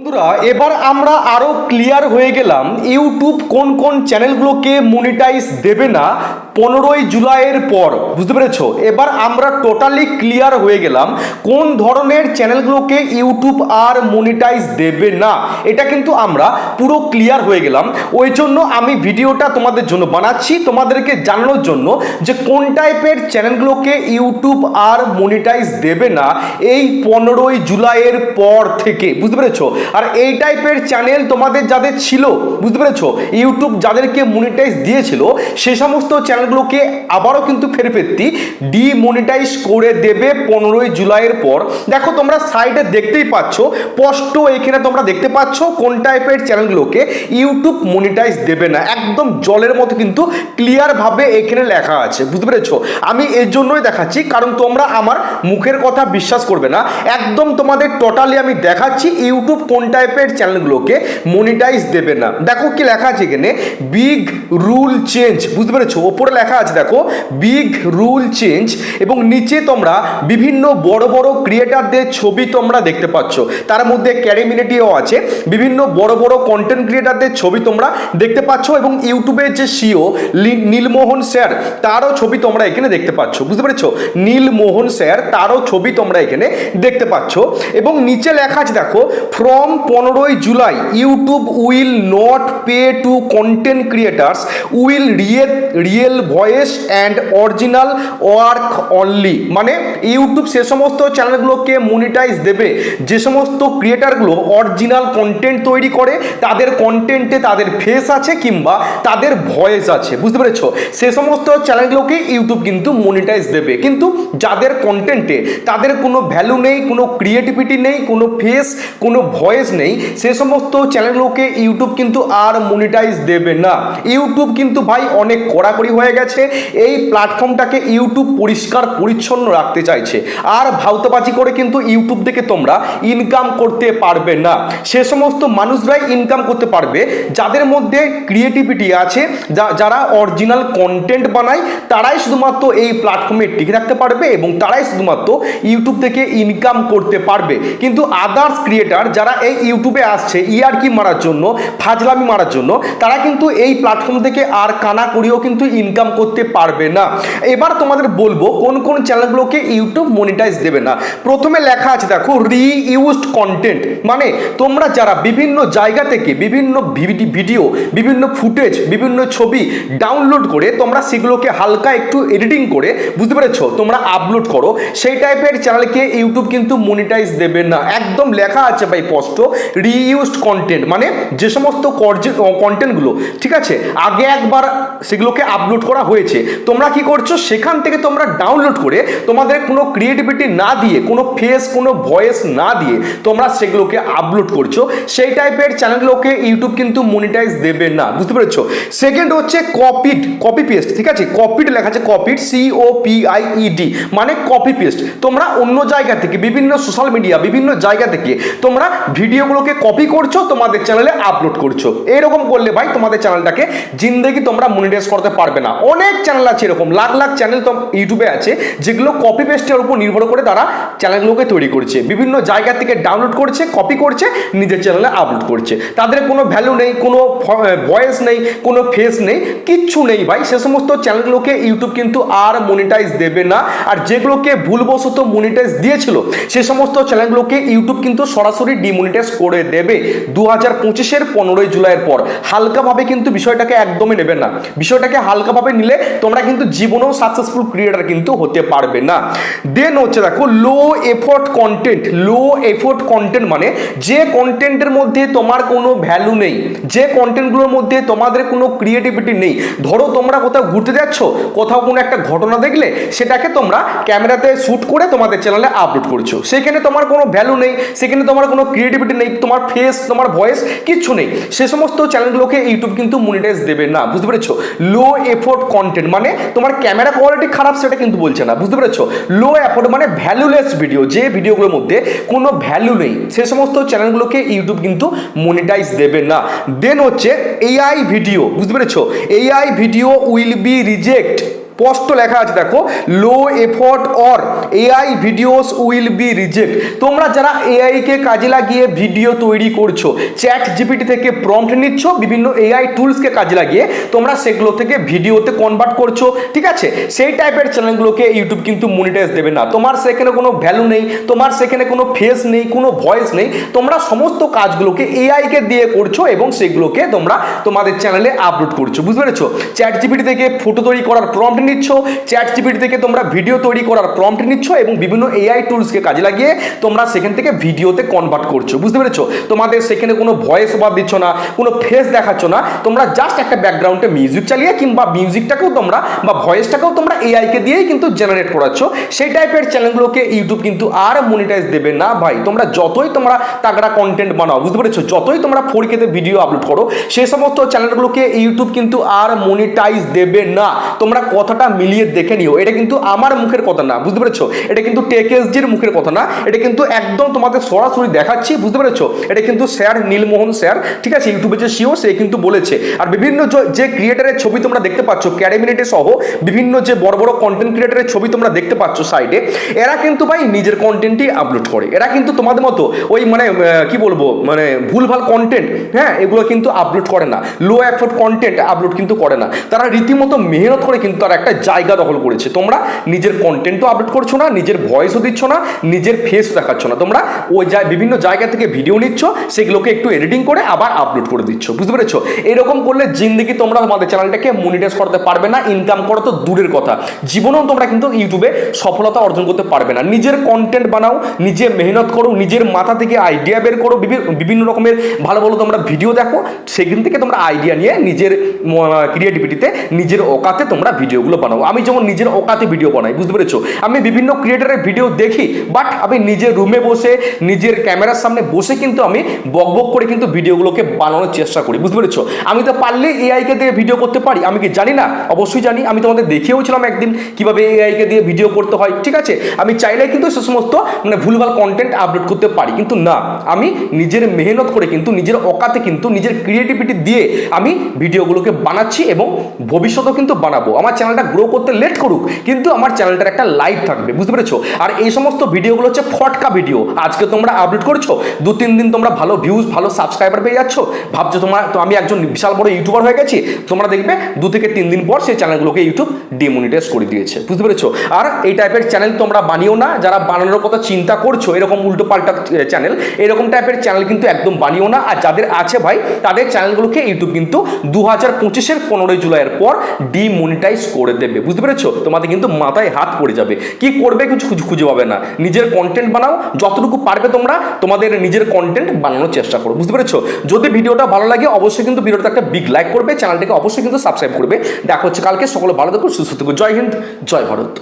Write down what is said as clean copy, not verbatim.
বন্ধুরা এবার আমরা আরো ক্লিয়ার হয়ে গেলাম ইউটিউব কোন কোন চ্যানেলগুলোকে মনিটাইজ দেবে না 15ই জুলাইয়ের পর। বুঝতে পেরেছো? এবার আমরা টোটালি ক্লিয়ার হয়ে গেলাম কোন ধরনের চ্যানেলগুলোকে ইউটিউব আর মনিটাইজ দেবে না। এটা কিন্তু আমরা পুরো ক্লিয়ার হয়ে গেলাম। ওই জন্য আমি ভিডিওটা তোমাদের জন্য বানাচ্ছি, তোমাদেরকে জানানোর জন্য যে কোন টাইপের চ্যানেলগুলোকে ইউটিউব আর মনিটাইজ দেবে না এই 15ই জুলাইয়ের পর থেকে। বুঝতে পেরেছো? আর এই টাইপের চ্যানেল তোমাদের যাদের ছিল, বুঝতে পেরেছো, ইউটিউব যাদেরকে মনিটাইজ দিয়েছিল সেই সমস্ত চ্যানেলগুলোকে আবারও কিন্তু ফেরতি ডিমনিটাইজ করে দেবে 15ই জুলাইয়ের পর। দেখো তোমরা সাইডে দেখতেই পাচ্ছ, স্পষ্ট এখানে তোমরা দেখতে পাচ্ছ কোন টাইপের চ্যানেলগুলোকে ইউটিউব মনিটাইজ দেবে না। একদম জলের মতো কিন্তু ক্লিয়ার ভাবে এখানে লেখা আছে। বুঝতে পেরেছো? আমি এর জন্যই দেখাচ্ছি কারণ তোমরা আমার মুখের কথা বিশ্বাস করবে না, একদম তোমাদের টোটালি আমি দেখাচ্ছি ইউটিউব কোন টাইপের চ্যানেলগুলোকে মনিটাইজ দেবে না। দেখো কি লেখা আছে এখানে, বিগ রুল চেঞ্জ। বুঝতে পেরেছো? ওপরে লেখা আছে দেখো বিগ রুল চেঞ্জ, এবং নিচে তোমরা বিভিন্ন বড় বড় ক্রিয়েটারদের ছবি তোমরা দেখতে পাচ্ছ। তার মধ্যে ক্যারিমিনেটিও আছে, বিভিন্ন বড় বড় কন্টেন্ট ক্রিয়েটারদের ছবি তোমরা দেখতে পাচ্ছ, এবং ইউটিউবের যে সিও নীলমোহন স্যার তারও ছবি তোমরা এখানে দেখতে পাচ্ছ। বুঝতে পেরেছো? নীলমোহন স্যার তারও ছবি তোমরা এখানে দেখতে পাচ্ছ, এবং নিচে লেখা আছে দেখো ফ্রম 15ই July YouTube will not pay to content creators will real voice and original work only. মানে ইউটিউব সে সমস্ত চ্যানেলগুলোকে মনিটাইজ দেবে যে সমস্ত ক্রিয়েটারগুলো অরিজিনাল কন্টেন্ট তৈরি করে, তাদের কন্টেন্টে তাদের ফেস আছে কিংবা তাদের ভয়েস আছে। বুঝতে পেরেছো? সে সমস্ত চ্যানেলগুলোকে ইউটিউব কিন্তু মনিটাইজ দেবে, কিন্তু যাদের কন্টেন্টে তাদের কোনো ভ্যালু নেই, কোনো ক্রিয়েটিভিটি নেই, কোনো ফেস, কোনো ভয়েস নেই, সে সমস্ত চ্যানেলগুলোকে ইউটিউব কিন্তু আর মনিটাইজ দেবে না। ইউটিউব কিন্তু ভাই অনেক কড়াকড়ি হয়ে গেছে, এই প্ল্যাটফর্মটাকে ইউটিউব পরিষ্কার পরিচ্ছন্ন রাখতে চাইছে। আর ভাউতাবাজি করে কিন্তু ইউটিউব থেকে তোমরা ইনকাম করতে পারবে না। সে সমস্ত মানুষরাই ইনকাম করতে পারবে যাদের মধ্যে ক্রিয়েটিভিটি আছে, যারা অরিজিনাল কন্টেন্ট বানায়, তারাই শুধুমাত্র এই প্ল্যাটফর্মে টিকে থাকতে পারবে এবং তারাই শুধুমাত্র ইউটিউব থেকে ইনকাম করতে পারবে। কিন্তু আদার্স ক্রিয়েটার যারা এই ইউটিউবে আসছে ইয়ারকি মারার জন্য, ফাজলামি মারার জন্য, তারা কিন্তু এই প্ল্যাটফর্ম থেকে আর কানা করিও কিন্তু ইনকাম করতে পারবে না। এবার তোমাদের বলবো কোন কোন চ্যানেলগুলোকে ইউটিউব মনিটাইজ দেবে না। প্রথমে লেখা আছে দেখো রিইউজড কন্টেন্ট, মানে তোমরা যারা বিভিন্ন জায়গা থেকে বিভিন্ন ভিডিও, বিভিন্ন ফুটেজ, বিভিন্ন ছবি ডাউনলোড করে তোমরা সেগুলোকে হালকা একটু এডিটিং করে, বুঝতে পেরেছো, তোমরা আপলোড করো, সেই টাইপের চ্যানেলকে ইউটিউব কিন্তু মনিটাইজ দেবে না। একদম লেখা আছে ভাই স্পষ্ট রিইউজড কন্টেন্ট, মানে যে সমস্ত কন্টেন্টগুলো, ঠিক আছে, আগে একবার সেগুলোকে আপলোড করা হয়েছে, তোমরা কি করছো সেখান থেকে তোমরা ডাউনলোড করে তোমাদের কোনো ক্রিয়েটিভিটি না দিয়ে, কোনো ফেস, কোনো ভয়েস না দিয়ে তোমরা সেগুলোকে আপলোড করছো, সেই টাইপের চ্যানেলগুলোকে ইউটিউব কিন্তু মনিটাইজ দেবে না। বুঝতে পেরেছো? সেকেন্ড হচ্ছে কপি পেস্ট, ঠিক আছে, কপিড লেখা আছে, কপিড COPIED, মানে কপি পেস্ট। তোমরা অন্য জায়গা থেকে, বিভিন্ন সোশ্যাল মিডিয়া, বিভিন্ন জায়গা থেকে তোমরা ভিডিওগুলোকে কপি করছো, তোমাদের চ্যানেলে আপলোড করছো। এরকম করলে ভাই তোমাদের চ্যানেলটাকে জিন্দেগি তোমরা মনিটাইজ করতে পারবে না। অনেক চ্যানেল আছে এরকম, লাখ লাখ চ্যানেল তো ইউটিউবে আছে যেগুলো কপি পেস্টের উপর নির্ভর করে তারা চ্যানেলগুলোকে তৈরি করছে, বিভিন্ন জায়গা থেকে ডাউনলোড করছে, কপি করছে, নিজের চ্যানেলে আপলোড করছে। তাদের কোনো ভ্যালু নেই, কোনো ভয়েস নেই, কোনো ফেস নেই, কিচ্ছু নেই ভাই। সে সমস্ত চ্যানেলগুলোকে ইউটিউব কিন্তু আর মনিটাইজ দেবে না। আর যেগুলোকে ভুলবশত মনিটাইজ দিয়েছিল সে সমস্ত চ্যানেলগুলোকে ইউটিউব কিন্তু সরাসরি ডিমনিটাইজ করে দেবে 2025-এর 15ই জুলাইয়ের পর। হালকাভাবে কিন্তু বিষয়টাকে একদমই নেবে না। বিষয়টাকে হালকাভাবে নিলে তোমরা কিন্তু জীবনেও সাকসেসফুল ক্রিয়েটার কিন্তু হতে পারবে না। দেন হচ্ছে দেখো লো এফোর্ট কন্টেন্ট। লো এফোর্ট কন্টেন্ট মানে যে কন্টেন্টের মধ্যে তোমার কোনো ভ্যালু নেই, যে কন্টেন্টগুলোর মধ্যে তোমাদের কোনো ক্রিয়েটিভিটি নেই। ধরো তোমরা কোথাও ঘুরতে যাচ্ছ, কোথাও কোনো একটা ঘটনা দেখলে সেটাকে তোমরা ক্যামেরাতে শ্যুট করে তোমাদের চ্যানেলে আপলোড করছো, সেখানে তোমার কোনো ভ্যালু নেই, সেখানে তোমার কোনো ক্রিয়েটিভিটি নেই, তোমার ফেস, তোমার ভয়েস কিচ্ছু নেই, সে সমস্ত চ্যানেলগুলোকে ইউটিউব কিন্তু মনিটাইজ দেবে না। বুঝতে পেরেছো? লো এফোর্ট কন্টেন্ট মানে তোমার ক্যামেরা কোয়ালিটি খারাপ সেটা কিন্তু বলছে না। বুঝতে পেরেছো? লো এফোর্ট মানে ভ্যালুলেস ভিডিও, যে ভিডিওগুলোর মধ্যে কোনো ভ্যালু নেই, সে সমস্ত চ্যানেলগুলোকে ইউটিউব কিন্তু মনিটাইজ দেবে না। দেন হচ্ছে AI ভিডিও। বুঝতে পেরেছো? AI video will be reject. স্পষ্ট লেখা আছে, দেখো low effort or AI videos will be reject. তোমরা যারা এআই কে কাজে লাগিয়ে ভিডিও তৈরি করছো, চ্যাট জিপিটি থেকে প্রম্পট নিচ্ছ, বিভিন্ন এআই টুলসকে কাজে লাগিয়ে তোমরা সেগুলো থেকে ভিডিওতে কনভার্ট করছো, ঠিক আছে, সেই টাইপের চ্যানেলগুলোকে ইউটিউব কিন্তু মনিটাইজ দেবে না। তোমার সেখানে কোনো ভ্যালু নেই, তোমার সেখানে কোনো ফেস নেই, কোনো ভয়েস নেই, তোমরা সমস্ত কাজগুলোকে এআই কে দিয়ে করছো এবং সেগুলোকে তোমরা তোমাদের চ্যানেলে আপলোড করছো, বুঝতে পেরেছো? চ্যাট জিপিটি থেকে ফটো তৈরি করার প্রম্পট নিচ্ছ, চ্যাট জিপিটি থেকে তোমরা ভিডিও তৈরি করার প্রম্পট নিচ্ছ এবং বিভিন্ন এআই টুলসকে কাজে লাগিয়ে তোমরা সেখান থেকে ভিডিওতে কনভার্ট করছো, বুঝতে পেরেছো? তোমাদের সেখানে কোনো ভয়েস ওভার দিচ্ছ না, কোনো ফেস দেখাচ্ছ না, তোমরা জাস্ট একটা ব্যাকগ্রাউন্ডে মিউজিক চালিয়ে কিংবা মিউজিকটাকেও তোমরা বা ভয়েসটাকেও তোমরা এআই কে দিয়েই কিন্তু জেনারেট করাচ্ছ। সেই টাইপের চ্যানেলগুলোকে ইউটিউব কিন্তু আর মনিটাইজ দেবে না ভাই। তোমরা যতই তোমরা তাগড়া কন্টেন্ট বানাও, বুঝতে পেরেছো, যতই তোমরা 4K তে ভিডিও আপলোড করো, সেই সমস্ত চ্যানেলগুলোকে ইউটিউব কিন্তু আর মনিটাইজ দেবে না। তোমরা কথাটা মিলিয়ে দেখে নিও, এটা কিন্তু আমার মুখের কথা না, বুঝতে পেরেছো? এটা কিন্তু টেকএসজির মুখের কথা না, এটা কিন্তু একদম তোমাদের সরাসরি দেখাচ্ছি, বুঝতে পেরেছো? এটা কিন্তু স্যার নীলমোহন স্যার, ঠিক আছে, ইউটিউবে যে সিও সে কিন্তু বলেছে। আর বিভিন্ন যে ক্রিয়েটারের ছবি তোমরা দেখতে পাচ্ছ, ক্যাডেমিনেটে সহ বিভিন্ন যে বড় বড় কন্টেন্ট ক্রিয়েটারের ছবি তোমরা দেখতে পাচ্ছ সাইডে, এরা কিন্তু ভাই নিজের কন্টেন্টই আপলোড করে। এরা কিন্তু তোমাদের মতো ওই মানে কি বলবো, মানে ভুলভাল কন্টেন্ট, হ্যাঁ, এগুলো কিন্তু আপলোড করে না, লো এফোর্ট কন্টেন্ট আপলোড কিন্তু করে না। তারা রীতিমতো মেহনত করে কিন্তু তারা একটা জায়গা দখল করেছে। তোমরা নিজের কন্টেন্টও আপলোড করছো না, নিজের ভয়েসও দিচ্ছ না, নিজের ফেসও দেখাচ্ছ না, তোমরা ওই বিভিন্ন জায়গা থেকে ভিডিও নিচ্ছ, সেগুলোকে একটু এডিটিং করে আবার আপলোড করে দিচ্ছ, বুঝতে পেরেছো? এরকম করলে জিন্দেগি তোমরা তোমাদের চ্যানেলটাকে মনিটাইজ করতে পারবে না, ইনকাম করা তো দূরের কথা, জীবনেও তোমরা কিন্তু ইউটিউবে সফলতা অর্জন করতে পারবে না। নিজের কন্টেন্ট বানাও, নিজে মেহনত করো, নিজের মাথা থেকে আইডিয়া বের করো, বিভিন্ন রকমের ভালো ভালো তোমরা ভিডিও দেখো, সেখান থেকে তোমরা আইডিয়া নিয়ে নিজের ক্রিয়েটিভিটিতে, নিজের অকাতে তোমরা ভিডিওগুলো বানাও। আমি যেমন নিজের অকাতে ভিডিও বানাই, বুঝতে পেরেছো? আমি বিভিন্ন ক্রিয়েটারের ভিডিও দেখি, বাট আমি নিজের রুমে বসে নিজের ক্যামেরার সামনে বসে কিন্তু আমি বকবক করে কিন্তু ভিডিওগুলোকে বানানোর চেষ্টা করি, বুঝতে পেরেছো? আমি তো পারলে এআই কে দিয়ে ভিডিও করতে পারি, আমি কি জানি না? অবশ্যই জানি। আমি তোমাদের দেখিয়েওছিলাম একদিন কিভাবে এআই কে দিয়ে ভিডিও করতে হয়, ঠিক আছে? আমি চাইলে কিন্তু সে সমস্ত মানে ভুলভাল কন্টেন্ট আপলোড করতে পারি, কিন্তু না, আমি নিজের মেহনত করে কিন্তু নিজের অকাতে কিন্তু নিজের ক্রিয়েটিভিটি দিয়ে আমি ভিডিওগুলোকে বানাচ্ছি এবং ভবিষ্যতেও কিন্তু বানাবো। আমার চ্যানেলটা গ্রো করতে লেট করুক, কিন্তু আমার চ্যানেলটার একটা লাইফ থাকবে, বুঝতে পেরেছো? আর এই সমস্ত ভিডিওগুলো হচ্ছে ফটকা ভিডিও। আজকে তোমরা আপলোড করছো, 2-3 দিন তোমরা ভালো ভিউজ, ভালো সাবস্ক্রাইবার পেয়ে যাচ্ছ, ভাবছো তোমরা তো আমি একজন বিশাল বড় ইউটিউবার হয়ে গেছি, তোমরা দেখবে 2 থেকে 3 দিন পর সেই চ্যানেলগুলোকে ইউটিউব ডিমনিটাইজ করে দিয়েছে, বুঝতে পেরেছো? আর এই টাইপের চ্যানেল তোমরা বানিও না, যারা বানানোর কথা চিন্তা করছো, এরকম উল্টো পাল্টা চ্যানেল, এরকম টাইপের চ্যানেল কিন্তু একদম বানিও না। আর যাদের আছে ভাই, তাদের চ্যানেলগুলোকে ইউটিউব কিন্তু 2025-এর 15 জুলাইয়ের পর ডিমনিটাইজ করে দেবে, বুঝতে পেরেছো? তোমাদের কিন্তু মাথায় হাত পড়ে যাবে, কি করবে কিছু খুঁজে পাবে না। নিজের কন্টেন্ট বানাও, যতটুকু পারবে তোমরা তোমাদের নিজের কন্টেন্ট বানানোর চেষ্টা করো, বুঝতে পেরেছো? যদি ভিডিওটা ভালো লাগে অবশ্যই কিন্তু ভিডিওটা একটা বিগ লাইক করবে, চ্যানেলটাকে অবশ্যই কিন্তু সাবস্ক্রাইব করবে। দেখা হচ্ছে কালকে, সকলে ভালো থাকো, সুস্থ থাকো। জয় হিন্দ, জয় ভারত।